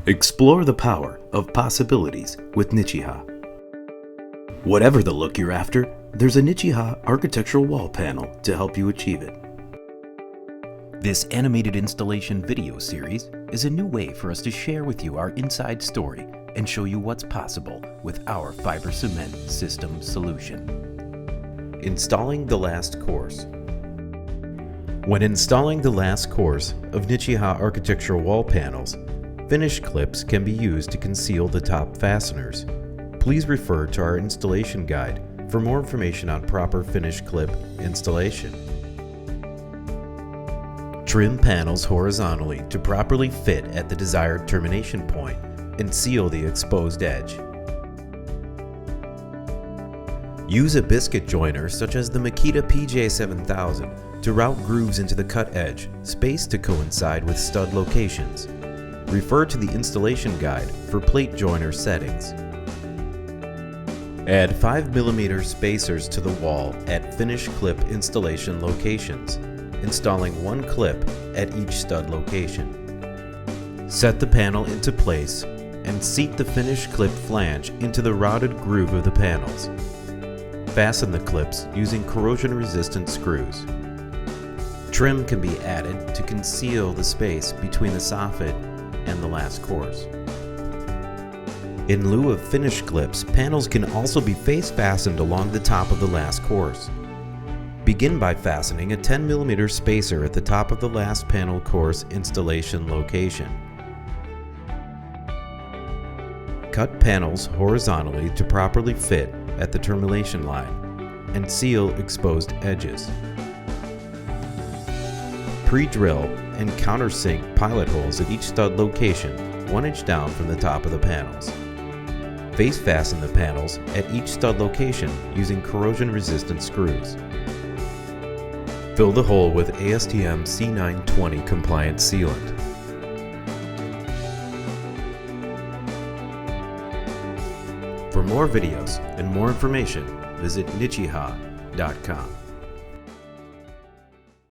Explore the power of possibilities with Nichiha. Whatever the look you're after, there's a Nichiha architectural wall panel to help you achieve it. This animated installation video series is a new way for us to share with you our inside story and show you what's possible with our fiber cement system solution. Installing the last course. When installing the last course of Nichiha architectural wall panels, finish clips can be used to conceal the top fasteners. Please refer to our installation guide for more information on proper finish clip installation. Trim panels horizontally to properly fit at the desired termination point and seal the exposed edge. Use a biscuit joiner such as the Nichiha PJ7000 to route grooves into the cut edge, spaced to coincide with stud locations. Refer to the installation guide for plate joiner settings. Add 5mm spacers to the wall at finish clip installation locations, installing one clip at each stud location. Set the panel into place and seat the finish clip flange into the routed groove of the panels. Fasten the clips using corrosion-resistant screws. Trim can be added to conceal the space between the soffit and the last course. In lieu of finish clips, panels can also be face fastened along the top of the last course. Begin by fastening a 10mm spacer at the top of the last panel course installation location. Cut panels horizontally to properly fit at the termination line and seal exposed edges. Pre-drill and countersink pilot holes at each stud location 1 inch down from the top of the panels. Face fasten the panels at each stud location using corrosion-resistant screws. Fill the hole with ASTM C920 compliant sealant. For more videos and more information, visit nichiha.com.